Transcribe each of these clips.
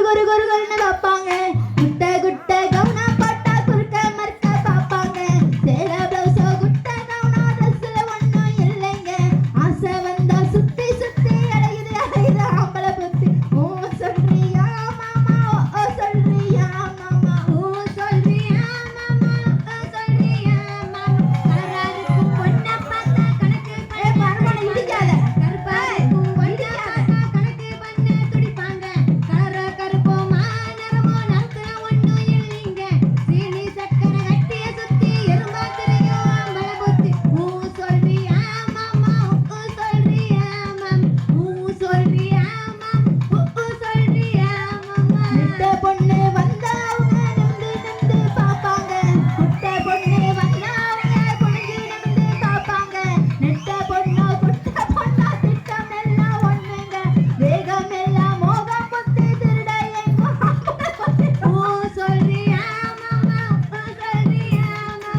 குரு குருன்னு பார்ப்பாங்க. குட்ட குட்ட கவுனா பாட்டா குறுக்க மறுக்க பார்ப்பாங்க. சேல பிளவுஸோ குட்ட கவுனா ட்ரெஸ்ல ஒண்ணும் இல்லைங்க. ஆசை வந்தா சுத்தி சுத்தி அலையுது அலையுது ஆம்பளை புத்தி. ஓ சொல்றியா மாமா ஓ சொல்றியா மாமா ஓ சொல்றியா மாமா ஓ சொல்றியா மாமா. கலராருக்கும் பொண்ணை பார்த்தா கணக்கு மறுமணம் இடிக்காத கருப்பா இருக்கும் பொண்ணை பார்த்தா கணக்கு பண்ண துடிப்பாங்க. கலர கருப்போ மாநரமோ நரத்துல ஒண்ணும் இல்லைங்க. சீனி சக்கரை கட்டிய சுத்தி எறும்பா தெரியும் ஆம்பளை புத்தி. ஊ சொல்றியா மாமா ஊ சொல்றியா மாமா ஊ சொல்றியா மாமா ஊ சொல்றியா மாமா. நெட்ட பொண்ணு வந்தா அவங்க நிமிந்து நிமிந்து பார்ப்பாங்க. குட்ட பொண்ணு வந்தா அவங்க குனிஞ்சு நிமிந்து பார்ப்பாங்க. நெட்ட பொண்ணோ குட்ட பொண்ணா திட்டம் எல்லாம் ஒண்ணுங்க. வேகம் எல்லாம் மோகம் புத்தி திருட எங்கோ ஆம்பளை புத்தி. ஊ சொல்றியா மாமா ஊ சொல்றியா மாமா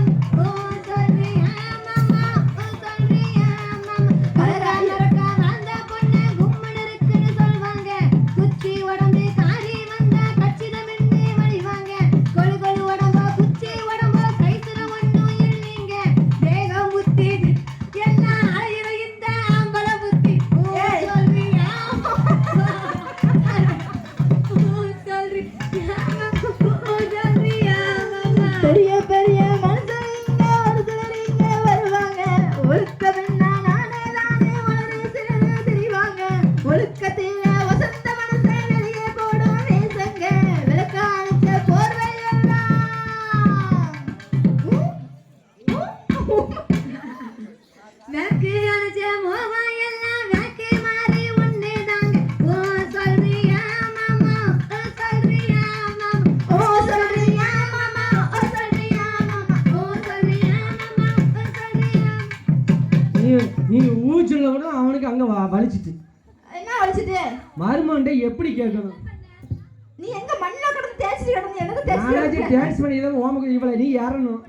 ஊ சொல்றியா மாமா ஊ சொல்றியா மாமா. கலரா நரக்கா வளர்ந்த பொண்ணு கும்முன்னு இருக்குன்னு சொல்வாங்க. குச்சி உடம்பு காரி வந்தா கச்சிதமின்றி வழிவாங்க. கொழு கொழு உடம்போ குச்சி உடம்போ சைஸ்ல ஒண்ணும் இல்லைங்க. தேகம் புத்தி எல்லாம் அலையிற இந்த ஆம்பளை புத்தி. ஊ சொல்றியா பெரிய பெரிய மனுஷங்க ஒரு சிலர் இங்க வருவாங்க. ஒழுக்கம்னா நானே நானே வளரு சிலர் தெரிவாங்க. ஒழுக்கத்தில் வசந்த மனுஷன் வெளியே போடும் நேசங்க. விளக்க அணைச்ச போர்வையெல்லாம் விளக்கு அணைச்ச மோகம் எல்லாம் விளக்கு மாறி ஒண்ணே தாங்க. ஓ சொல்றியா மாமா ஓ சொல்றியா மாமா ஓ சொல்றியா மாமா ஓ சொல்றியா மாமா ஓ சொல்றியா மாமா ஓ சொல்றியா. நீ ஊச்சல கூட அவனுக்கு அங்க வலிச்சிட்டு என்ன வலிச்சிட்டு மருமன்ட்ட எப்படி கேட்கணும்? நீ எங்க மண்ணில கிடந்து தேய்ச்சிட்டு கிடந்து எனக்கு நானாச்சும் தேய்ச்சிட்டு டான்ஸ் பண்ணி தான் ஓமக்கு இவளை நீ ஏறணும்,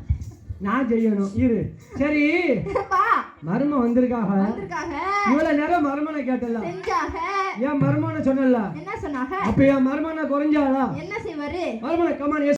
நான் செய்யணும். இரு சரி, பா மருமன் வந்திருக்காக. வந்திருக்காங்க இவ்வளவு நேரம் மருமனை கேட்டல, செஞ்சாக. ஏன் மருமனை சொன்னல? என்ன சொன்னாங்க? அப்ப என் மருமனை குறைஞ்சாளா? என்ன செய்வாரு? மருமனை கமான்